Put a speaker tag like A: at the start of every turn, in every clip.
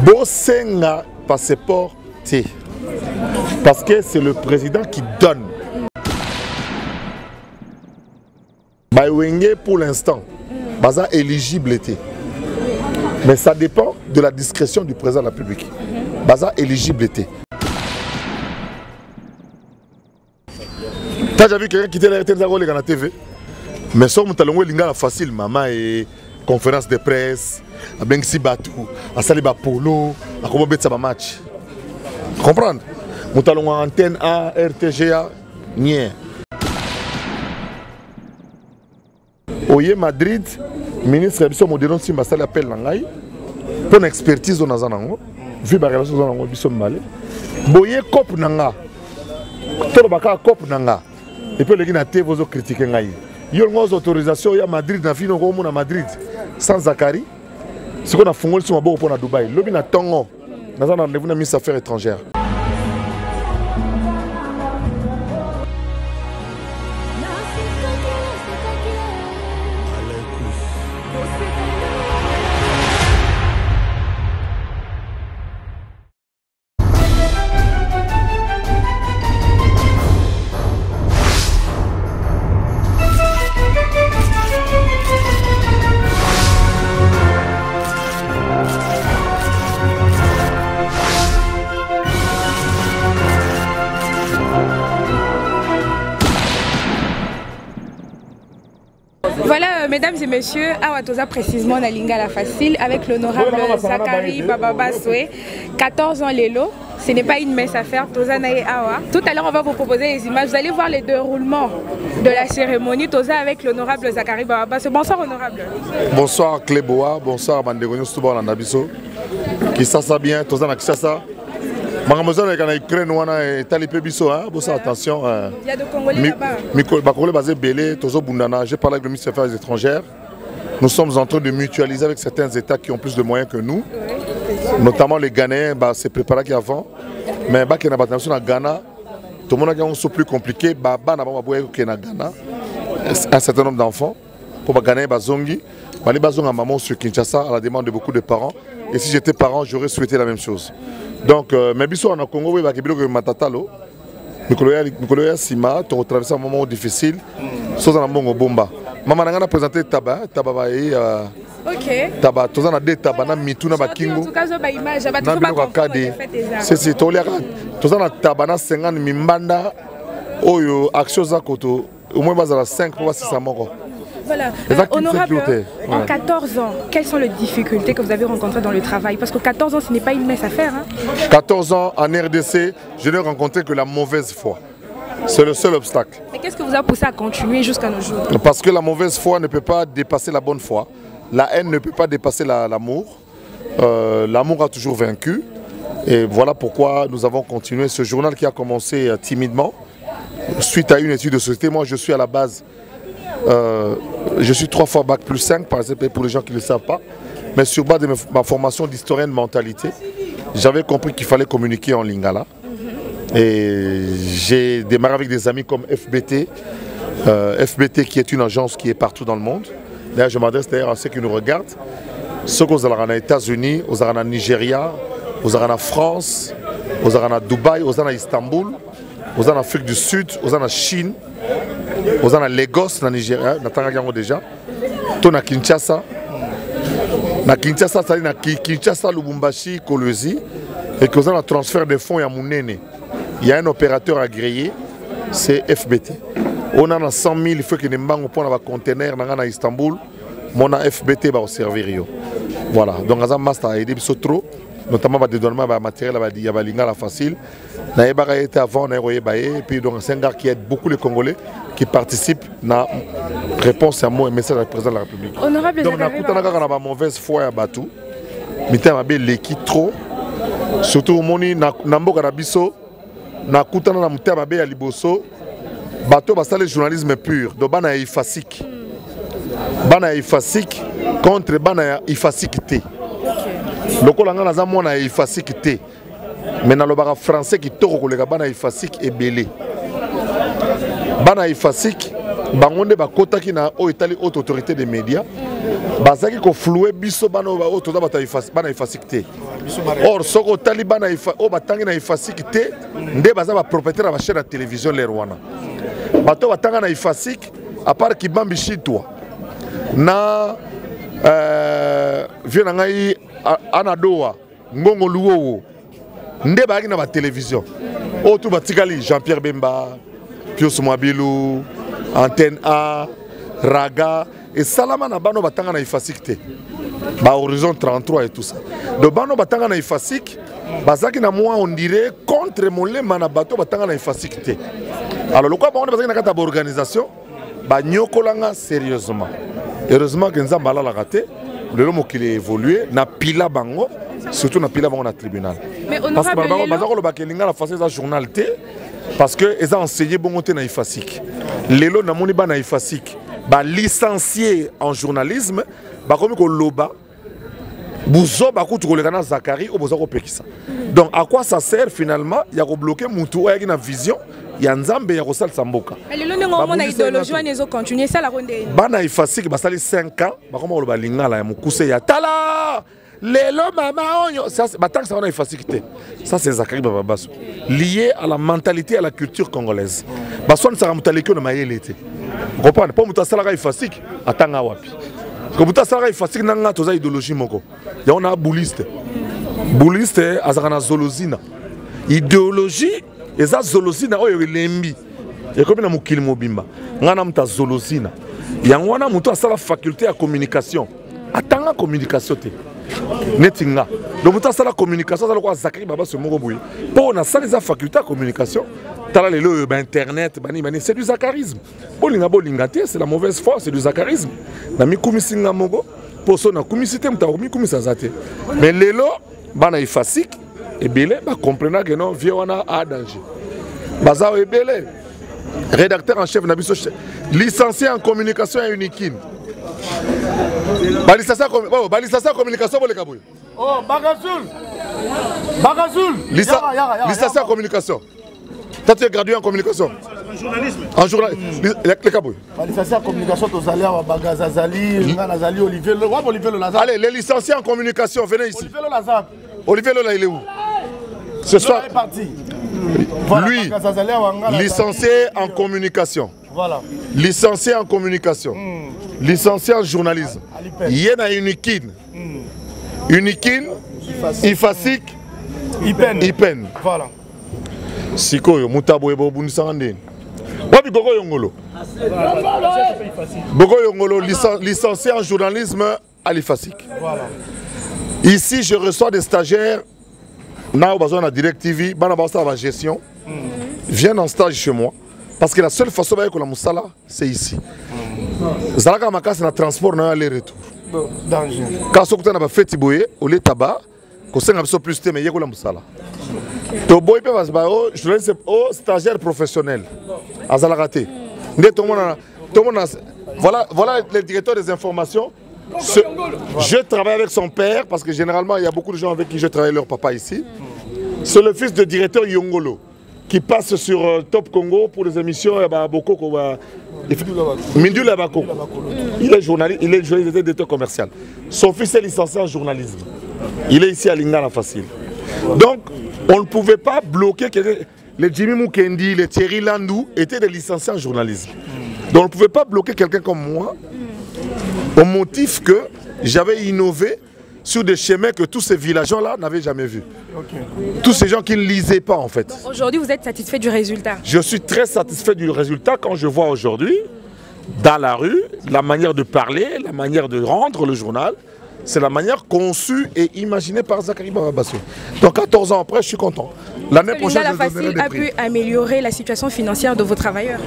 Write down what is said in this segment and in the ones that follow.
A: Bosenga passeport T. Parce que c'est le président qui donne. Baïwenge pour l'instant, baza éligible été. Mais ça dépend de la discrétion du président de la République. Baza éligible été. Tu as déjà vu quelqu'un quitter la TV? Mais ça, on a facile, maman, et conférence de presse, à Bengsi Batou, à Saliba Polo, à comment mettre ça match. Comprendre? On a une antenne A, RTGA, nie. Oye Madrid, ministre Biso Modéron Simba Sali appelle Nangai pour une expertise dans Zanango, vu la relation dans Biso Malé. Boye cop Nanga, tout le baka cop Nanga, et puis les gens vont critiquer Ngai. Il y a une autorisation, il y a Madrid, na fino comme à Madrid, sans Zakari. Ce qu'on a fondé sur ma boue pour Dubaï. L'homme na Tongo, dans un rendez-vous na ministre des Affaires étrangères.
B: Voilà, mesdames et messieurs, Awatoza précisément na Lingala Facile avec l'honorable Zakari Bababaswe, 14 ans Lélo. Ce n'est pas une mince affaire, Toza Nae Awa. Tout à l'heure, on va vous proposer les images. Vous allez voir les déroulements de la cérémonie. Toza avec l'honorable Zakari Bababaswe. Bonsoir, honorable.
A: Bonsoir, Cléboa. Bonsoir, Bandegoni Stouba Nabiso. Qui ça bien, Toza Nakisasa. Attention. Il
B: y a de Congolais là-bas.
A: J'ai parlé avec le ministre des Affaires étrangères. Nous sommes en train de mutualiser avec certains États qui ont plus de moyens que nous. Notamment les Ghanéens, c'est préparé qu'avant. Mais il y a un Ghana, tout le monde a un plus compliqué. Un certain nombre d'enfants. Pour les Ghanéens, Zongi. Les Bazonga maman sur Kinshasa à la demande de beaucoup de parents. Et si j'étais parent, j'aurais souhaité la même chose. Donc, mais biso en Congo, il y a des matatalo. Mikoloya Sima, tu as traversé un moment difficile. Sans un bon bomba. Maman a présenté Taba, Taba et Taba, tu as des Tabana, Mituna Bakingo. C'est Tolia. Tu as Tabana 50 Mimbanda, Oyo, Action Zakoto, au moins 5 pour 600 morts.
B: Voilà. Honorable, en 14 ans, quelles sont les difficultés que vous avez rencontrées dans le travail? Parce que 14 ans, ce n'est pas une mince affaire.
A: 14 ans en RDC, je n'ai rencontré que la mauvaise foi. C'est le seul obstacle.
B: Mais qu'est-ce que vous a poussé à continuer jusqu'à nos jours?
A: Parce que la mauvaise foi ne peut pas dépasser la bonne foi. La haine ne peut pas dépasser l'amour. L'amour a toujours vaincu. Et voilà pourquoi nous avons continué ce journal qui a commencé timidement. Suite à une étude de société, moi je suis à la base... je suis 3 fois bac plus 5 par exemple pour les gens qui ne le savent pas, mais sur base de ma formation d'historien de mentalité, j'avais compris qu'il fallait communiquer en lingala. Et j'ai démarré avec des amis comme FBT, FBT qui est une agence qui est partout dans le monde. D'ailleurs je m'adresse d'ailleurs à ceux qui nous regardent, ceux qui sont aux États-Unis, aux Nigeria, aux France, aux Dubaï, aux Istanbul, aux Afrique du Sud, aux Chine. Aux Lagos, na Nigeria, na Tangagango déjà. To na Kinshasa. Na Kinshasa, ça na Kinshasa, Lubumbashi, Kolwezi. Et que vous avez un transfert de fonds à Mounene. Il y a un opérateur agréé, c'est FBT. On a 100 000, il faut que nous ayons un conteneur à Istanbul. Mon FBT va servir. Voilà. Donc, on a master aidé trop. Notamment des dédouanement de matériel, il y a la facile. On a été avant, et puis c'est un gars qui aide beaucoup les Congolais qui participent à la réponse à mon message du président de la République.
B: Honorable
A: donc, on a une mauvaise foi à Batou. Mais on a l'équipe trop. Surtout au Moni, Nambo Karabiso, na kutana na mutema be ya liboso, bato basale journalisme pur, do bana ya ifasik. Bana ya ifasik contre bana ya ifasik te. Lokola nga naza mona ya ifasik te. Mais na lobaka français qui toko kolega bana ya ifasik ebele. Bana ya ifasik bangonde bakota ki na o etali haute autorité des médias. bazaki ko flouer biso bana o toza bana efasik. Or soko tali bana o batangi na efasik te nde baza ba propriétaire ba chaîne de télévision les Rwanda. Bato batanga na efasik à part Kibambi Chitwa na vieux ngai anadoa ngongo luwo nde baaki na ba télévision o tu batikali Jean-Pierre Bemba Pius Mwabilu Antenne A Raga et Salama na bano batanga na efasik te ba Horizon 33 et tout ça donc bano batanga na efasik bazaki na moi on dirait contre molema na bato batanga na efasik te alors le quoi on bazaki na kata ba organisation ba nyokolanga sérieusement heureusement que nzamba la raté le lomo qui évolué na pila bango surtout na pila bango na tribunal parce que bazako lo bakelinga la face za journal T parce que ils ont enseigné bon côté na efasik lelo na moni ba na efasik ba licencié en journalisme ba comme ko loba buzo ba kutu kolekana Zakari o bozako pekisa donc à quoi ça sert finalement il y a ko bloquer mutu o na vision ya nzambe ya kosal samboka
B: lelo ndenge mona idéologie wana ezo continuer ça la ronde
A: bana efasik basali 5 ans ba comme ko lingala ya mukuse ya tala lelo mama onyo ça batang ça on a efasik te ça c'est Zakari Bababaso lié à la mentalité à la culture congolaise baso ça mutaleki na mayele te comprendre pas muta sala efasik atanga wapi ko muta sala efasik nanga toza idéologie moko ya on a bouliste azakana zolozina idéologie eza zolozina oyo lembi ekomi na mokili mobimba ngana muta zolozina yango wana muto asala faculté ya communication atanga communication te netinga donc muto asala communication azala ko Zakari Bababaso moko boye po na sala eza faculté ya communication tala lelo ba internet bani c'est du zakarisme bolinga te c'est la mauvaise foi c'est du zakarisme na mikumisinga moko poso na kumisite muta mikumisa zate mais lelo bana efasik ebele ba comprendre que non vie wana a danger bazao ebele rédacteur en chef na biso licencié en communication à Unikin ba licencié en communication boleka boy
C: oh Bagazul
A: licencié en communication. Toi tu es gradué en communication.
C: En journalisme.
A: En journalisme. Les cabouilles.
C: Licencié en communication, tu allé à Bagazazali, Nazali, Olivier Le Lazare.
A: Allez, les licenciés en communication, venez ici.
C: Olivier Le Lazare.
A: Olivier Le Lazare, il est où? Ce soir.
C: Il est parti.
A: Lui, licencié en communication.
C: Voilà.
A: Licencié en communication. Licencié en journalisme. Il y a Unikin. Unikin, Ifasik, Ipen.
C: Voilà.
A: Sikoyo mutabo ebo bundisanga ndeni wapi Gogo Yongolo Gogo Yongolo licencié en journalisme à l'Ifasik.
C: Voilà.
A: Ici je reçois des stagiaires na besoin na Direct TV bana basa la gestion viennent en stage chez moi parce que la seule façon de que la musala c'est ici zalaka makasi na transport na aller retour
C: danger
A: quand sokota na ba feti boye au le tabac ko senga biso plus te mais yeko la musala to boy pe vas ba o journaliste o stagiaire professionnel azala raté ndé tout le monde voilà le directeur des informations. Je travaille avec son père parce que généralement il y a beaucoup de gens avec qui je travaille leur papa ici. C'est le fils de directeur Yongolo qui passe sur Top Congo pour les émissions Boko Mindu Labako. Il est journaliste, il est directeur commercial. Son fils est licencié en journalisme. Il est ici à Lingala Facile. Donc on ne pouvait pas bloquer quelqu'un. Les Jimmy Mukendi, les Thierry Landou étaient des licenciés en journalisme. Donc on ne pouvait pas bloquer quelqu'un comme moi au motif que j'avais innové sur des chemins que tous ces villageois-là n'avaient jamais vus. Okay. Tous ces gens qui ne lisaient pas en fait.
B: Aujourd'hui, vous êtes satisfait du résultat? Je
A: suis très satisfait du résultat quand je vois aujourd'hui, dans la rue, la manière de parler, la manière de rendre le journal. C'est la manière conçue et imaginée par Zakari Bababaso. Donc 14 ans après, je suis content. L'année prochaine, je donnerai des prix.
B: A pu améliorer la situation financière de vos travailleurs?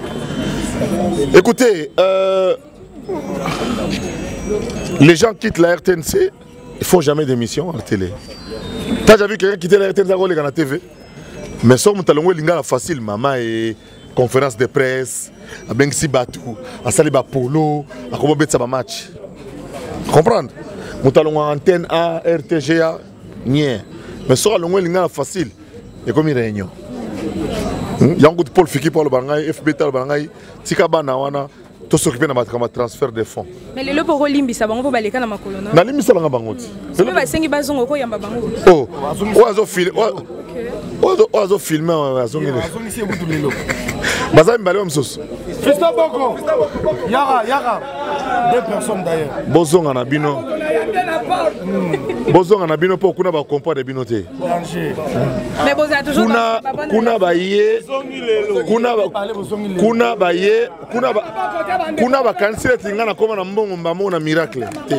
A: Écoutez, les gens quittent la RTNC, ils ne font jamais d'émission à la télé. Tu as déjà vu quelqu'un quitter la RTNC à la TV? Mais ça, c'est facile, maman, et conférence de presse, à Bengsi Batou, à Saliba Polo, à comment mettre ça match. Comprendre? Moutalon antenne A, RTGA, nie. Mais ça, c'est facile. Et comme il réunion. Il y a un coup de Paul Fiki pour le Bangay, FBT le Bangay, Tikaba Nawana. tout s'occuper de ma transfert de fonds.
B: Mais les lobes limbi ça bango baleka na makolo na.
A: Na limbi ça nga bangoti.
B: C'est pas sengi bazongo ko yamba bango.
A: Oh, oazo film. Oazo filmer oazo ngene. Baza mbale msoso.
C: Christophe Boko. Yara. 2 personnes d'ailleurs.
A: Bozonga na bino. Bozonga na bino po kuna ba comprendre de bino te.
B: Mais boza toujours
A: kuna baye kuna ba kansile tinga na koma na mbongo mbamo na miracle te.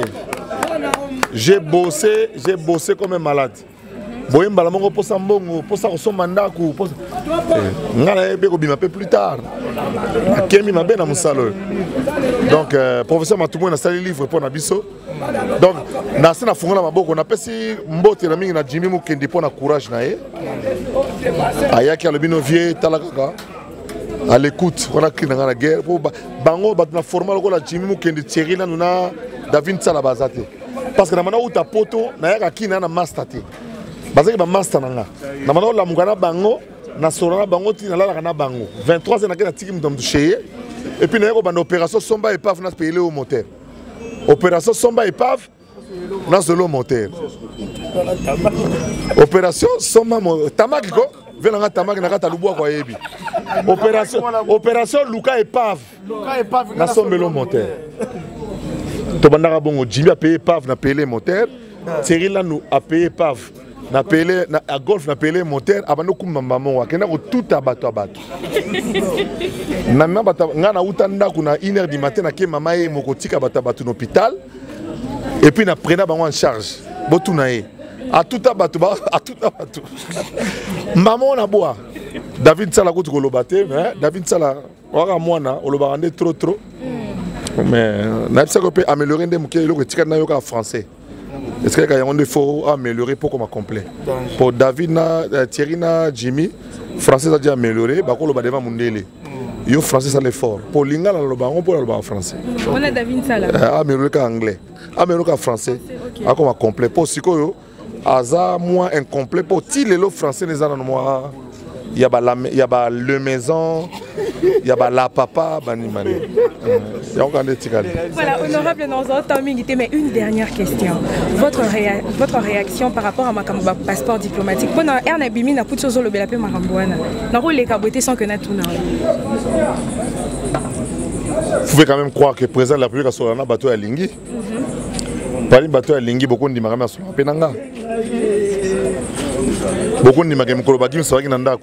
A: J'ai bossé comme un malade. Boye mbala mongo posa mbongo posa kosomba ndako posa ngana ebe ko bima peu plus tard akemi mabe na musalo. Donc professeur Matumwe na sali livre pour na biso. Donc na sina fungola maboko na pesi mbote na mingi na Jimmy Mukendi pour na courage na ye. Ayaki alobino vie talaka à l'écoute on a cri dans la guerre pour bango bat na formal ko la Jimmy Mukendi Thierry na nuna David Sala bazate parce que na mana uta poto na yaka kina na master te bazaki ba master nanga na mana la mungana bango na sorana bango ti na la kana bango 23 ans na kena tiki mdom touché et puis na yako ba opération somba epave na payer au moteur opération somba epave na solo moteur opération somba tamaki ko venanga tamaki na kata lubwa kwa yebi opération luka epave na sombelo moteur to bandaka bongo Jimmy a payé epave na payer moteur Thierry là nous a payé epave na payé à golf na payé moteur abano kumamba mongo akenda ko tout abato na mabata ngana utanda kuna 1h du matin na ke mama ye mokotika bato hôpital et puis na prena bango en charge botuna ye à tout abato maman na boa David Sala ko tukolobaté mais David Sala waka mwana olobande trop mais na bisa ko peut améliorer ndé muké lo ko tika na yo ka français. Est-ce qu'il y a un faut améliorer pour qu'on complet? Pour David, Thierry, Jimmy, français a déjà amélioré, bah qu'on le devant Mundele. Yo français ça l'effort. Pour Linga le baron pour le baron français.
B: On a David Sala.
A: Amélioré qu'en anglais, amélioré qu'en français. À comment complet? Pour si quoi yo, aza moins incomplet pour ti les lots français les ans moi. Il y a le maison, il y a la papa, bani mani. Il y a encore des tigres.
B: Voilà, honorable mais une dernière question. Votre réaction par rapport à ma passeport diplomatique. Pendant Ernabimi n'a pas de choses au Belapé Marambouana. N'a pas les cabotés sans que n'a tout n'a.
A: Vous pouvez quand même croire que le président de la République a sur un bateau à Lingui. Par un bateau à Lingui, beaucoup de Marama sur la Penanga. Beaucoup de Marama sur la Penanga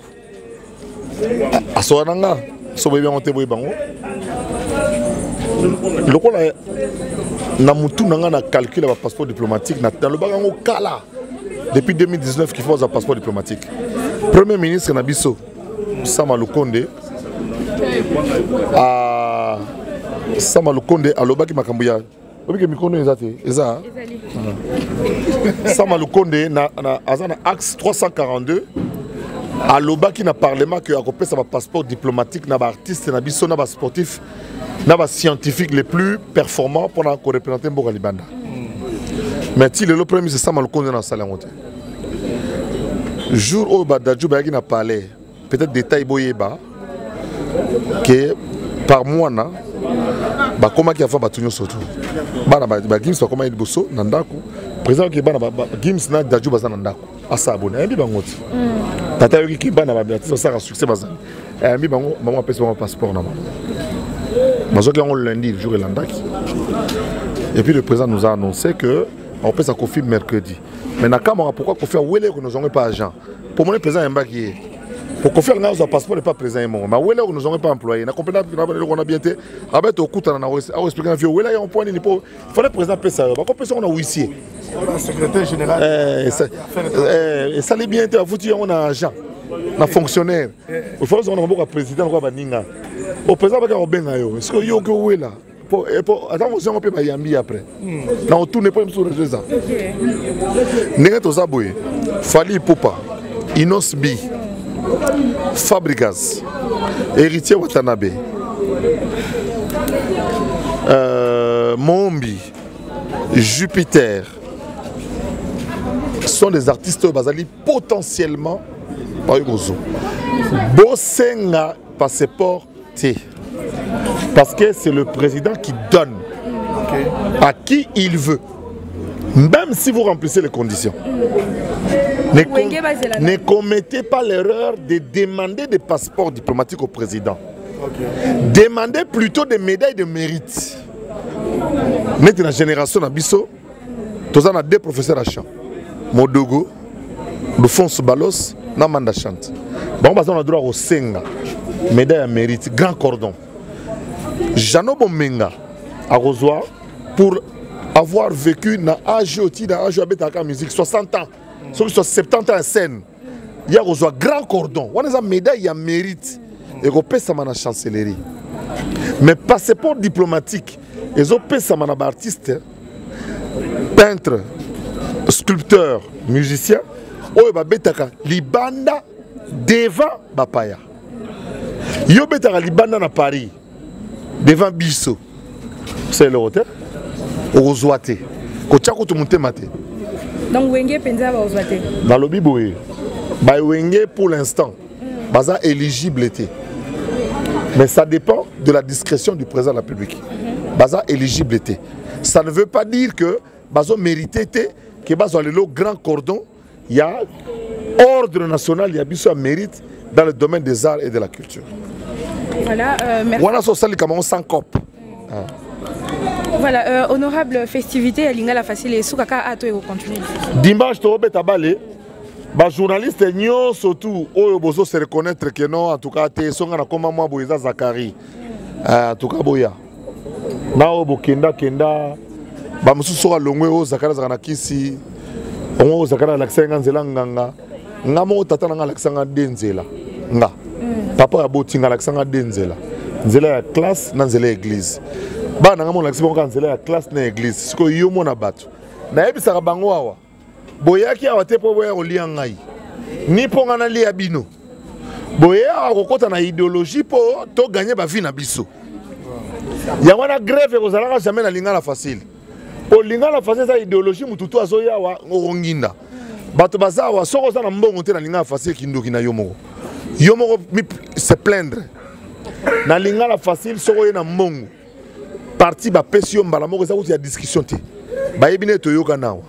A: sont dans Asoananga, so bébé on te boy bango. Le coup là, na mutu nanga na calcul le passeport diplomatique na dans le bagango kala. Depuis 2019 qu'il faut un passeport diplomatique. Premier ministre Nabiso Sama Lukonde à Sama Lukonde à l'obaki makambuya. Obiki mikono ezate eza. Sama Lukonde na azana axe 342. À l'Oba qui n'a parlement que à côté ça va passeport diplomatique, n'a pas artiste, n'a pas n'a pas sportif, n'a pas scientifique les plus performants pour représenter Mboka Libanda. Mais si le premier ministre ça m'a le connu dans la salle en haut. Jour où Badadjou Bayagi n'a parlé, peut-être détail boyeba que par mois na, bah comment qui a fait batunyo surtout. Bah Gims va comment il bosso nandaku. Président qui bah Gims na Dadjou bazan nandaku. Asabone, un bangoti. Tata yoki ki bana ba biatisa ça a succès bazan. Mi bango maman appelle son passeport na. Mazo qui on lundi le jour et landaki. Et puis le président nous a annoncé que on peut ça confirme mercredi. Mais na kamera pourquoi confier wele que nous n'avons pas agent. Pour mon président Mbaki pour confier un passeport n'est pas présent mon. Mais wele que nous n'avons pas employé. Na compagnie on a bien été avec au kuta na expliquer vieux wele on point ni pour il fallait président payer ça. Ba compagnie on a huissier.
C: Secrétaire général.
A: Et ça l'est bien été foutu on a agent. Na fonctionnaire. Il faut qu'on a beaucoup président quoi baninga. Au président ba benga yo. Est-ce que yo que wela pour attends on peut ba yambi après. Na on tourne pas sur les ans. Ninga to zaboye. Fali Poupa. Inos B. Fabregas. Héritier Watanabe. Mombi. Jupiter. Sont des artistes basali potentiellement Bosenga passeport T. Parce que c'est le président qui donne à qui il veut. Même si vous remplissez les conditions. Ne commettez pas l'erreur de demander des passeports diplomatiques au président. Demandez plutôt des médailles de mérite. Notre la génération d'Abisso, nous avons 2 professeurs à chant. Modogo, Alphonse Balos, Namanda Chante. Bon, on a droit au Senga, médaille à mérite, grand cordon. Jano Bomenga, à Rosoir, pour avoir vécu dans l'âge de la musique, 60 ans, 70 ans en scène. Il y a Rosoir, grand cordon. On a une médaille à mérite. Et on peut ça la chancellerie. Mais passeport diplomatique, ils ont payé ça à artiste, peintre, sculpteur, musicien, ou betaka libanda devant Bapaya. Yo betaka libanda na Paris devant Bisso. C'est le hôtel. Au Zoate. Kochako to monte mate.
B: Donc Wenge penza ba Zoate.
A: Dans le Biboé. Ba Wenge pour l'instant. Baza éligible était. Mais ça dépend de la discrétion du président de la République. Baza éligible était. Ça ne veut pas dire que Bazo mérité que Bazo le grand cordon, il y a ordre national, il y a bien mérite dans le domaine des arts et de la culture.
B: Voilà, merci.
A: Voilà ce sali comme on s'en cop.
B: Voilà, honorable festivité à Lingala Facile et Soukaka à toi et continuer.
A: Dimanche, tu vas tabalé. Les journalistes, surtout, ils se reconnaître que non, en tout cas, ils sont comme moi, Boïza Zakari. En tout cas, Boya. Nao Bokenda, Kenda. Bamusu sera longue, Zakara Zanakisi. On Zakara Laxanga Zelanganga. Namo Tatana Laxanga Denzela. Nga. Papa Abotinga Laxanga Denzela. Nzela ya classe, Nanzela église. Ba Nangamo Laxanga Nzela ya classe na église. Ce que Yomo na batu. Na ebi Sarabango awa. Boyaki awate po boya olia ngai ni ponga na lia bino boya akokota na idéologie po to gagner ba vie na biso ya wana grève kozalaka jamais na Lingala Facile po Lingala Facile za idéologie mututu azoya wa ngonginda bato bazawa soko za na mbongo te na Lingala Facile kindoki na yomo se plaindre na Lingala Facile soko ye na mbongo parti ba pesio mbala moko za kuti ya discussion te ba yebine to yoka nawa.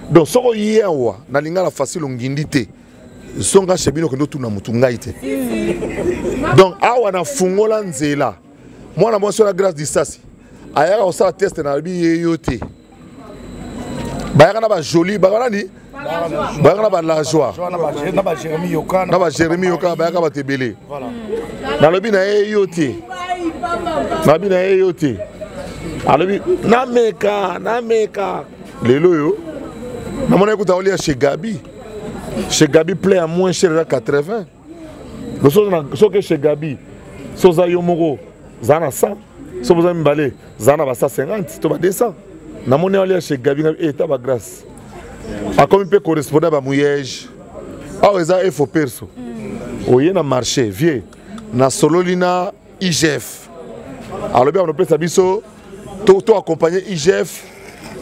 A: Donc, si vous avez Lingala Facile, vous avez dit songa shebino kendo tuna mutungaite. Donc, awa na fungola nzela. Moi na moi sur la grâce d'Issasi. Ayaka osa test na bi yeyote. Bayaka na ba joli, bayaka ni. Bayaka na ba la joie.
C: Na ba Jérémy Yoka.
A: Na ba Jérémy Yoka bayaka ba tebele. Voilà. Na lobi na yeyote. Na bi na yeyote. Alobi na meka. Lelo yo. Na mon écoute à chez Gabi. Chez Gabi plaît à moins cher à 80. Le so que chez Gabi, soza yomoro, zana 100. So vous avez balé, zana va 150, tu vas 200. Na mon écoute chez Gabi et ta ba grâce. A comme il peut correspondre à Mouyège. Ah ils a faux perso. Oye na marché vieux. Na sololina IGF. Alors bien on peut sabiso to accompagner IGF.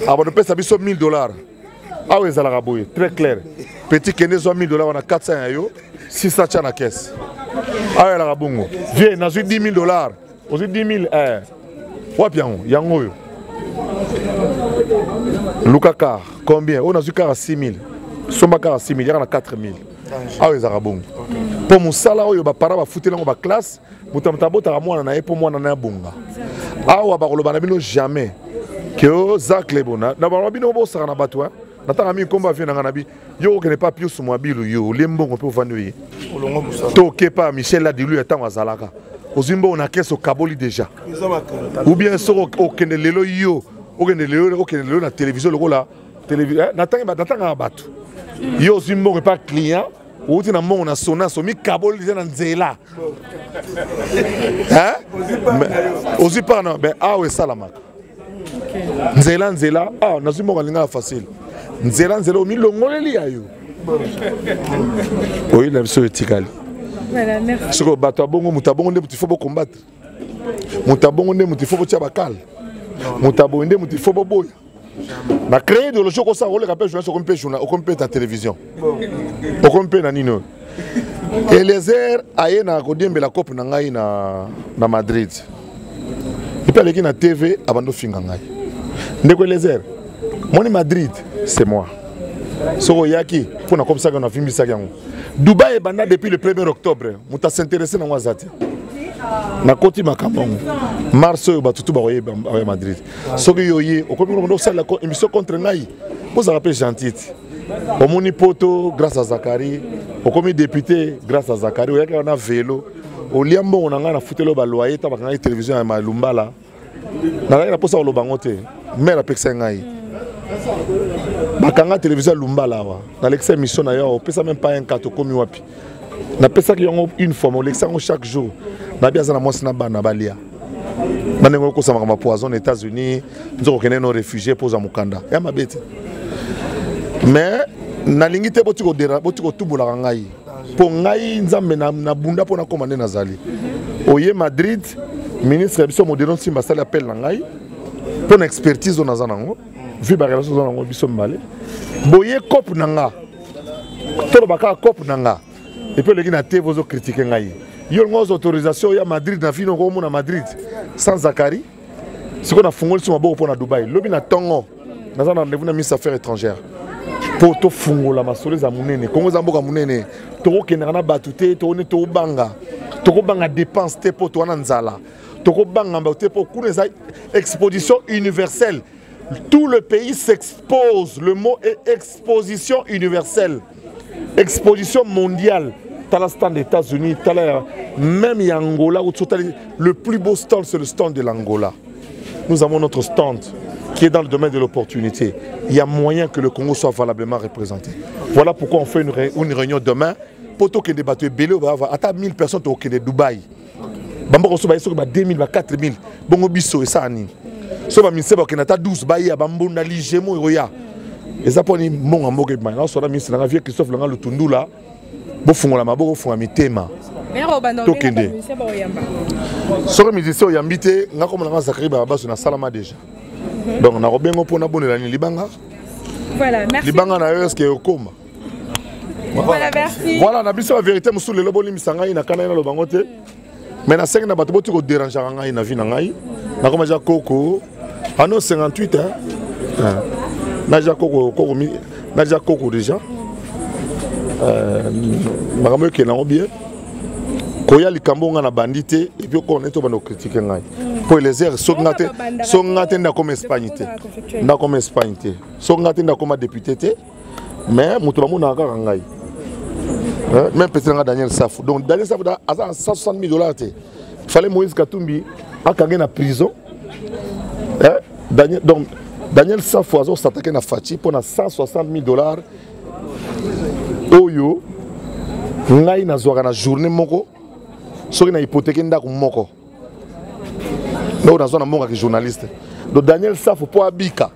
A: Alors on peut sabiso $1000. Ah oui, très clair. Petit Kende, $1000, on a 400 €, 600 à la caisse. Ah oui, la rabongo. Viens, on a $10 000. On a 10 000. Wapian, Yango. Lukaka, combien? On a eu 6 000. Soma 6 000, il y en a 4 000. Ah oui, la rabongo. Pour mon salaire, il y a des parents qui foutent dans la classe. Pour moi, on a un bonga. Ah oui, jamais. Que Zach Lebona, d'abord, on a un batouin. Natanga mi komba vient na nganabi yo ko ne pas pius mo bilu yo lembongo pe vanu yi to kepa Michel la dilu etant azalaka ozimbo on a keso kaboli déjà ou bien so o kende lelo yo o kende lelo na télévision lokola télévision natanga batu yo ozimbo pas client ou tina mo na sona so mi kaboli na nzela hein ozi pas non ben ah ouais salamaka nzela ah nazimbo Lingala Facile nzela o milongoleli ayo oui la biso etikali
B: voilà merci
A: soko bato bongo mutabongo nde mutifo bo combattre mutabongo nde mutifo bo tia bakal mutabongo nde mutifo bo boya na créer de logique ko sa role rappel journaliste au compé ta télévision au compé na nino Eliezer aye na kodiembe la coupe na ngai na Madrid puis aleki na TV abando finga ngai ndeko Lézère moni Madrid c'est moi soko yaki pour na comme ça qu'on a filmé ça yango Dubaï banda depuis le 1er octobre muta s'intéresser na wazati na koti makambo mars ba tutu ba roye Madrid soko yoye okomi ndo sala émission contre ngai vous avez gentil au moni poto grâce à Zakari okomi député grâce à Zakari oyaki na vélo au liambo on a na futelo ba loyer ta ba ngai télévision ya Malumbala na la posa lo bangote mère apekisa ngai bakanga télévision Lumbala wa na l'ex émission na yo pesa même pas un kato komi wapi na pesa ki une fois mo l'ex chaque jour na biaza na mwasi na bana balia banengo ko sama ma poison aux États-Unis nzo ko nos réfugiés poza mukanda ya mabete mais na lingite botiko dera botiko tubula ngai po ngai nzambe na bunda po na komande nazali oye Madrid ministre biso modéron simba sala appel na ngai pour une expertise on azanango vu ba relation zanango biso mbale boye cop nanga to baka cop nanga et puis les gens na vozo critiquer ngai yo ngoz autorisation ya Madrid na fino ko na Madrid sans Zakari ce qu'on a fungoli sur mabo pour na Dubaï lobi na tongo nazana rendez-vous na ministre affaires étrangères pour to fungola masole za munene kongo za mboka munene to kokena na batute to ne to banga to ko banga dépense te po to na nzala to ko banga mbaute po kuna exposition universelle. Tout le pays s'expose. Le mot est exposition universelle. Exposition mondiale. T'as la stand des États-Unis, même Angola, le plus beau stand, c'est le stand de l'Angola. Nous avons notre stand qui est dans le domaine de l'opportunité. Il y a moyen que le Congo soit valablement représenté. Voilà pourquoi on fait une réunion demain. Pour que des bateaux belé, à 1000 personnes au Dubaï. Bambo so ba 2000 ba 4000 bongo biso esani so ba ministre ba kenata 12 ba ya bambo na ligemo roya ezaponi monga mboke ba na so na ministre na vie Christophe Langa Lutundula bo fungola maboko funga mitema tokende so musicien oyambite ngako mona Zakari ba baso na salama déjà donc na robengo pona bonela ni libanga
B: voilà merci
A: libanga na est-ce que okoma
B: voilà merci
A: voilà na biso la vérité musu le loboli misanga ina kana na lobangote. Mais na 5 na bato boti ko déranger ngai na vie na ngai na koma ja koko ano 58 hein na ja koko déjà makambo ke na bien ko ya likambo nga na bandité et puis ko neto bano critiquer ngai pour les airs so ngate na comme Espagne te na comme Espagne te so ngate na comme député te mais muto ba mona ka ngai. Même peut-être Daniel Safou. Donc Daniel Safou a 160 000 $. Il fallait Moïse Katumbi à Kagé en prison. Donc Daniel Safou a s'attaqué à Fati pour 160 000 $. Oyo, ngai na zoa na journée moko, soki na hypothèque ndako moko. Donc na zoa na monga ki journaliste. Donc Daniel Safou pour abika.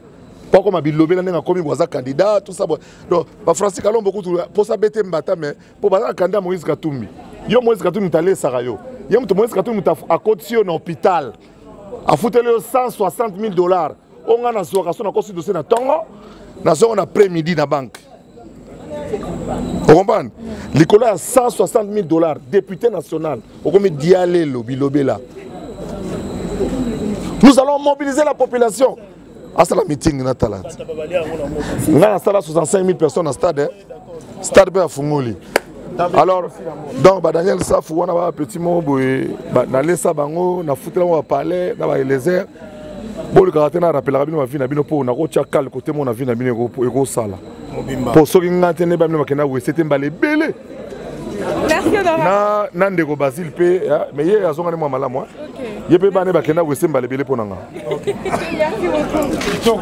A: Pas comme Abilobé, il a commis un candidat, tout ça. Donc, les Français ont beaucoup pour ça, mais pour un candidat Moïse Katumbi. Yo Moïse Katumbi est allé à Sarayo. Yo Moïse Katumbi est à côté de l'hôpital. A foutu 160 000 $. On a un dossier dans Tongo, on a après-midi dans la banque. Vous comprenez? L'école a 160 000 $, député national. On a Dialé, Bilobé là. Nous allons mobiliser la population. À la meeting, na talent. On a 65 000 personnes dans le stade. Stade à Fungoli. Alors, donc, Daniel Safou, on a un petit mot, dans les sabango, on a foutu dans le palais, dans les airs. Bon, le caractère n'a rappelé la vie, on a vu pour on a reçu le côté mon avis, on a vu une sala. Pour ceux qui n'ont pas été là, c'était un balai belé.
B: Merci Honorable.
A: Nandego Basile pe mais hier ils ont gagné moi malamu. Yé pe bane bakena wese mbale belé pour nanga.
B: Merci beaucoup.